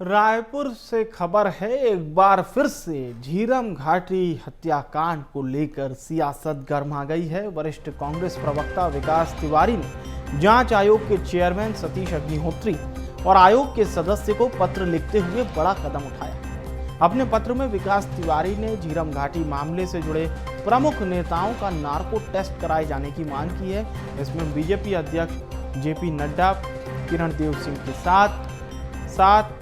रायपुर से खबर है, एक बार फिर से झीरम घाटी हत्याकांड को लेकर सियासत गर्मा गई है। वरिष्ठ कांग्रेस प्रवक्ता विकास तिवारी ने जांच आयोग के चेयरमैन सतीश अग्निहोत्री और आयोग के सदस्य को पत्र लिखते हुए बड़ा कदम उठाया। अपने पत्र में विकास तिवारी ने झीरम घाटी मामले से जुड़े प्रमुख नेताओं का नार्को टेस्ट कराए जाने की मांग की है। इसमें बीजेपी अध्यक्ष जेपी नड्डा, किरण देव सिंह के साथ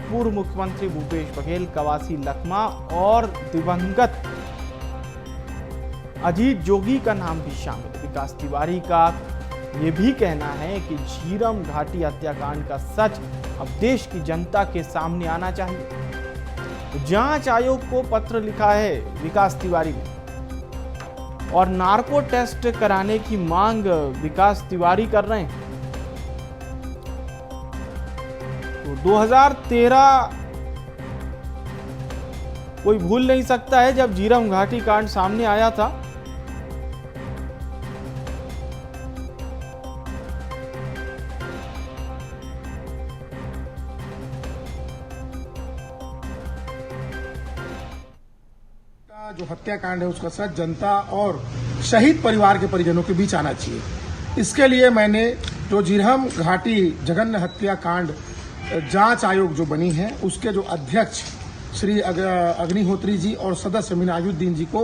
पूर्व मुख्यमंत्री भूपेश बघेल, कवासी लखमा और दिवंगत अजीत जोगी का नाम भी शामिल। विकास तिवारी का यह भी कहना है कि झीरम घाटी हत्याकांड का सच अब देश की जनता के सामने आना चाहिए। जांच आयोग को पत्र लिखा है विकास तिवारी ने और नार्को टेस्ट कराने की मांग विकास तिवारी कर रहे हैं। 2013 कोई भूल नहीं सकता है जब झीरम घाटी कांड सामने आया था। जो हत्याकांड है उसका सच जनता और शहीद परिवार के परिजनों के बीच आना चाहिए। इसके लिए मैंने जो झीरम घाटी जघन्य हत्याकांड जांच आयोग जो बनी है उसके जो अध्यक्ष श्री अग्निहोत्री जी और सदस्य मिनाजुद्दीन जी को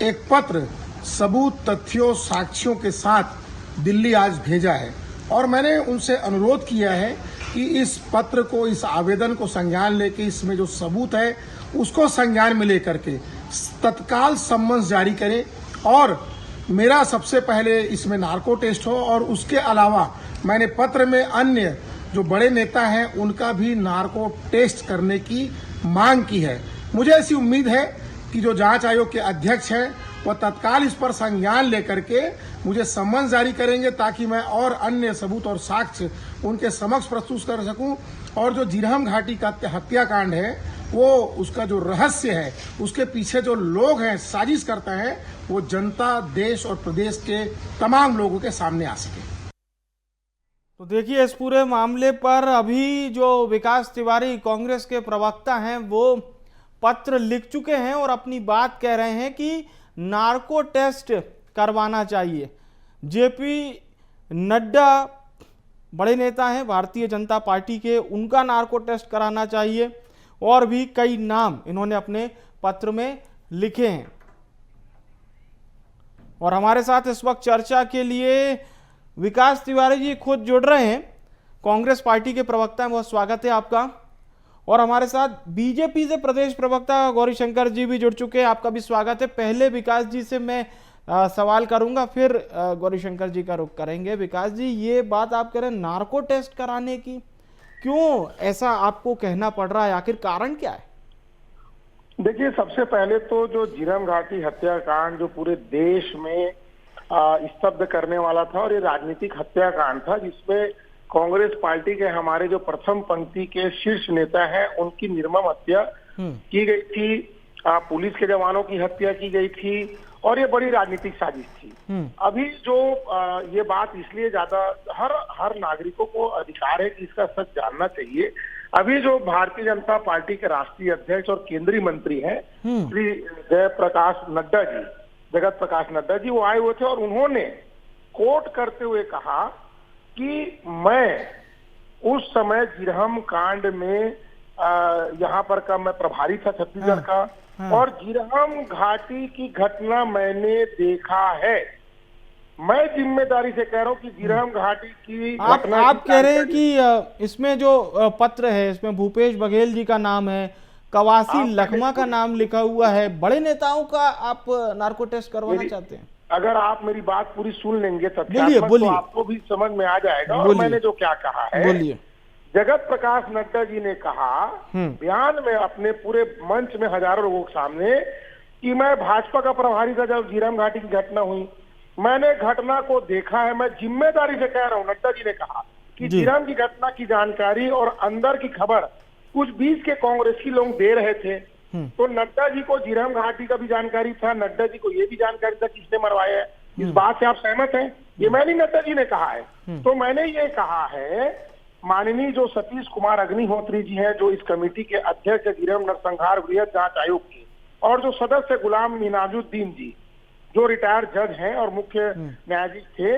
एक पत्र सबूत, तथ्यों, साक्ष्यों के साथ दिल्ली आज भेजा है और मैंने उनसे अनुरोध किया है कि इस पत्र को, इस आवेदन को संज्ञान लेके इसमें जो सबूत है उसको संज्ञान में लेकर के तत्काल सम्मन्स जारी करें और मेरा सबसे पहले इसमें नार्को टेस्ट हो और उसके अलावा मैंने पत्र में अन्य जो बड़े नेता हैं उनका भी नार्को टेस्ट करने की मांग की है। मुझे ऐसी उम्मीद है कि जो जांच आयोग के अध्यक्ष हैं वह तत्काल इस पर संज्ञान लेकर के मुझे सम्मन जारी करेंगे ताकि मैं और अन्य सबूत और साक्ष्य उनके समक्ष प्रस्तुत कर सकूं और जो झीरम घाटी का हत्याकांड है वो उसका जो रहस्य है, उसके पीछे जो लोग हैं, साजिश करता है, वो जनता, देश और प्रदेश के तमाम लोगों के सामने आ सके। तो देखिए, इस पूरे मामले पर अभी जो विकास तिवारी कांग्रेस के प्रवक्ता हैं वो पत्र लिख चुके हैं और अपनी बात कह रहे हैं कि नार्को टेस्ट करवाना चाहिए। जेपी नड्डा बड़े नेता हैं भारतीय जनता पार्टी के, उनका नार्को टेस्ट कराना चाहिए और भी कई नाम इन्होंने अपने पत्र में लिखे हैं। और हमारे साथ इस वक्त चर्चा के लिए विकास तिवारी जी खुद जुड़ रहे हैं, कांग्रेस पार्टी के प्रवक्ता हैं। बहुत स्वागत है आपका। और हमारे साथ बीजेपी से प्रदेश प्रवक्ता गौरीशंकर जी भी जुड़ चुके हैं, आपका भी स्वागत है। पहले विकास जी से मैं सवाल करूंगा, फिर गौरीशंकर जी का रुख करेंगे। विकास जी, ये बात आप कह रहे हैं नार्को टेस्ट कराने की, क्यों ऐसा आपको कहना पड़ रहा है, आखिर कारण क्या है? देखिए, सबसे पहले तो जो झीरम घाटी हत्याकांड जो पूरे देश में स्तब्ध करने वाला था और ये राजनीतिक हत्याकांड था जिसमें कांग्रेस पार्टी के हमारे जो प्रथम पंक्ति के शीर्ष नेता हैं उनकी निर्मम हत्या की गई थी, पुलिस के जवानों की हत्या की गई थी और ये बड़ी राजनीतिक साजिश थी। अभी जो ये बात इसलिए ज्यादा हर नागरिकों को अधिकार है कि इसका सच जानना चाहिए। अभी जो भारतीय जनता पार्टी के राष्ट्रीय अध्यक्ष और केंद्रीय मंत्री हैं श्री जगत प्रकाश नड्डा जी, वो आए हुए थे और उन्होंने कोट करते हुए कहा कि मैं उस समय झीरम कांड में यहाँ पर का मैं प्रभारी था छत्तीसगढ़ का और झीरम घाटी की घटना मैंने देखा है। मैं जिम्मेदारी से कह रहा हूँ कि झीरम घाटी की घटना आप कह रहे हैं कि इसमें जो पत्र है इसमें भूपेश बघेल जी का नाम है, कवासी लखमा का नाम लिखा हुआ है, बड़े नेताओं का आप नार्को टेस्ट करवाना चाहते हैं? अगर आप मेरी बात पूरी सुन लेंगे तो आपको भी समझ में आ जाएगा और मैंने जो क्या कहा है। बोलिए। जगत प्रकाश नड्डा जी ने कहा बयान में अपने पूरे मंच में हजारों लोगों के सामने कि मैं भाजपा का प्रभारी था जब झीरम घाटी की घटना हुई, मैंने घटना को देखा है, मैं जिम्मेदारी से कह रहा हूँ। नड्डा जी ने कहा कि झीरम की घटना की जानकारी और अंदर की खबर कुछ बीच के कांग्रेसी लोग दे रहे थे, तो नड्डा जी को झीरम घाटी का भी जानकारी था, नड्डा जी को ये भी जानकारी था किसने मरवाया है। इस बात से आप सहमत हैं? ये मैंने नड्डा जी ने कहा है। तो मैंने ये कहा है माननीय जो सतीश कुमार अग्निहोत्री जी हैं, जो इस कमेटी के अध्यक्ष जीरम नरसंहार वृहद जांच आयोग के, और जो सदस्य गुलाम मिनाजुद्दीन जी जो रिटायर्ड जज हैं और मुख्य न्यायाधीश थे,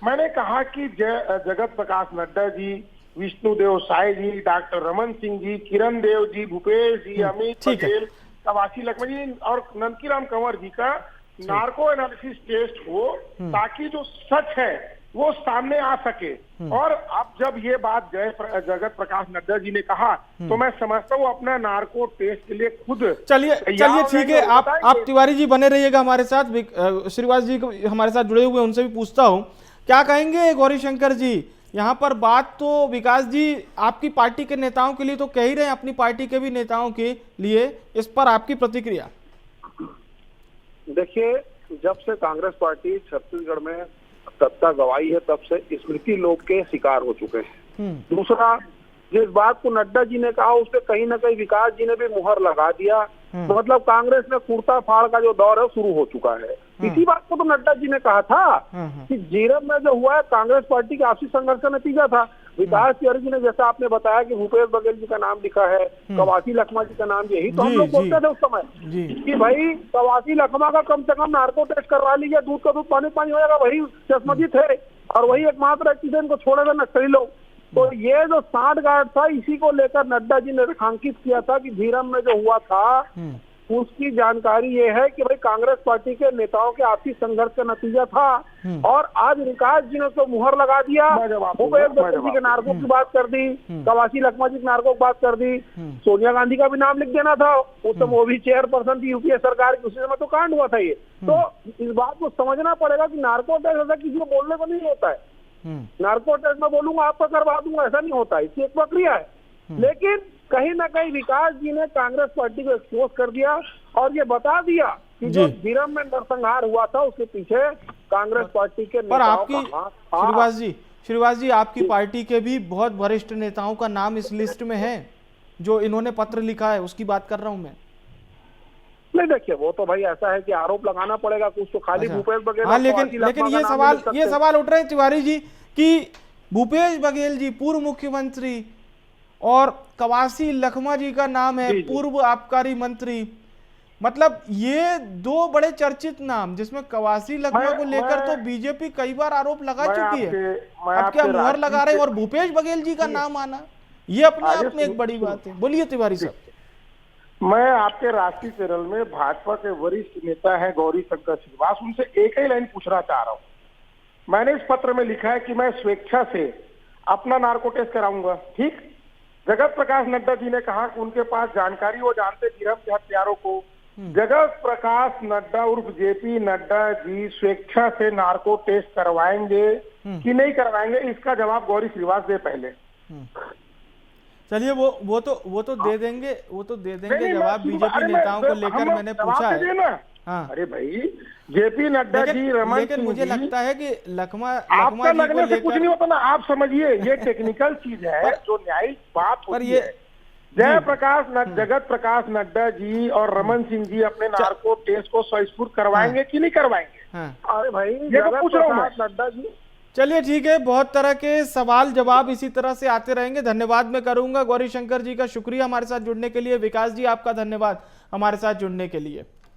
मैंने कहा कि जगत प्रकाश नड्डा जी, विष्णुदेव साय जी, डॉक्टर रमन सिंह जी, किरण देव जी, भूपेश जी, अमित पटेल, कवासी लखमा जी और नंदकीराम कंवर जी का नार्को एनालिसिस टेस्ट हो, ताकि जो सच है वो सामने आ सके। और अब जब ये बात जगत प्रकाश नड्डा जी ने कहा, तो मैं समझता हूँ अपना नार्को टेस्ट के लिए खुद चलिए ठीक है। आप तिवारी जी बने रहिएगा हमारे साथ। श्रीवास जी को हमारे साथ जुड़े हुए, उनसे भी पूछता हूँ, क्या कहेंगे गौरीशंकर जी? यहाँ पर बात तो विकास जी आपकी पार्टी के नेताओं के लिए तो कह ही रहे हैं, अपनी पार्टी के भी नेताओं के लिए, इस पर आपकी प्रतिक्रिया? देखिए, जब से कांग्रेस पार्टी छत्तीसगढ़ में सत्ता गवाई है, तब से स्मृति लोग के शिकार हो चुके हैं। दूसरा, जिस बात को नड्डा जी ने कहा, उससे कहीं ना कहीं विकास जी ने भी मुहर लगा दिया। तो मतलब कांग्रेस में कुर्ता फाड़ का जो दौर है शुरू हो चुका है। इसी बात को तो नड्डा जी ने कहा था कि जीरम में जो हुआ है कांग्रेस पार्टी के आपसी संघर्ष का नतीजा था। विकास तिवारी जी ने जैसा आपने बताया कि भूपेश बघेल जी का नाम लिखा है, कवासी लखमा जी का नाम, यही तो हम लोग बोलते थे उस समय कि भाई कवासी लखमा का कम से कम नार्को टेस्ट करवा लीजिए, दूध का दूध पानी पानी हो जाएगा। वही चश्मदीद थे और वही एकमात्र एक्सीडेंट को छोड़ेगा नक्सली लोग। तो ये जो सांठगांठ था, इसी को लेकर नड्डा जी ने रेखांकित किया था कि झीरम में जो हुआ था उसकी जानकारी ये है कि भाई कांग्रेस पार्टी के नेताओं के आपसी संघर्ष का नतीजा था। और आज विकास जी ने तो मुहर लगा दिया, भूपेश बघेल जी के नार्को की बात कर दी, कवासी लखमा जी के नार्को की बात कर दी, सोनिया गांधी का भी नाम लिख देना था, उस समय वो भी चेयरपर्सन थी यूपीए सरकार की, उसी समय तो कांड हुआ था ये। तो इस बात को समझना पड़ेगा कि नार्को टेस्ट ऐसा किसी को बोलने को नहीं होता है। नार्को टेस्ट में बोलूंगा आपका करवा दूंगा, ऐसा नहीं होता है, इसकी एक प्रक्रिया है। लेकिन कहीं ना कहीं विकास जी ने कांग्रेस पार्टी को एक्सपोज कर दिया और ये बता दिया कि जो झीरम में नरसंहार हुआ था उसके पीछे कांग्रेस पार्टी के नेताओं का हाथ था। श्रीवास जी आपकी पार्टी के भी बहुत वरिष्ठ नेताओं का नाम इस लिस्ट में है, जो इन्होंने पत्र लिखा है, उसकी बात कर रहा हूं मैं। नहीं, देखिए वो तो भाई ऐसा है कि आरोप लगाना पड़ेगा कुछ, तो खाली भूपेश बघेल। हाँ, लेकिन ये सवाल उठ रहे हैं तिवारी जी कि भूपेश बघेल जी पूर्व मुख्यमंत्री और कवासी लखमा जी का नाम है पूर्व आबकारी मंत्री, मतलब ये दो बड़े चर्चित नाम, जिसमें कवासी लखमा को लेकर तो बीजेपी कई बार आरोप लगा चुकी है। अब क्या मुहर लगा रहे हैं और भूपेश बघेल जी का नाम आना, ये अपने आप में एक बड़ी बात है। बोलिए तिवारी साहब। मैं आपके राष्ट्रीय चैनल में भाजपा के वरिष्ठ नेता है गौरीशंकर श्रीवास, उनसे एक ही लाइन पूछना चाह रहा हूँ। मैंने इस पत्र में लिखा है कि मैं स्वेच्छा से अपना नार्को टेस्ट कराऊंगा, ठीक। जगत प्रकाश नड्डा जी ने कहा कि उनके पास जानकारी, वो जानते झीरम के हत्यारों को। जगत प्रकाश नड्डा उर्फ जेपी नड्डा जी स्वेच्छा से नार्को टेस्ट करवाएंगे कि नहीं करवाएंगे, इसका जवाब गौरी श्रीवास दे पहले। चलिए वो तो दे देंगे जवाब बीजेपी नेताओं को लेकर मैंने पूछा है। हाँ। अरे भाई जेपी नड्डा जी, रमन, लेकिन मुझे लगता है कि लखमा आपका जी लगने को से कुछ नहीं होता ना, आप समझिए ये टेक्निकल चीज है जो न्यायिक बात होती है। जगत प्रकाश नड्डा जी और रमन सिंह जी अपने नार्को टेस्ट को स्वस्फूर्त करवाएंगे कि नहीं करवाएंगे? अरे भाई ये तो पूछ रहा हूँ मैं। नड्डा जी, चलिए ठीक है, बहुत तरह के सवाल जवाब इसी तरह से आते रहेंगे। धन्यवाद मैं करूंगा गौरीशंकर जी का, शुक्रिया हमारे साथ जुड़ने के लिए। विकास जी आपका धन्यवाद हमारे साथ जुड़ने के लिए।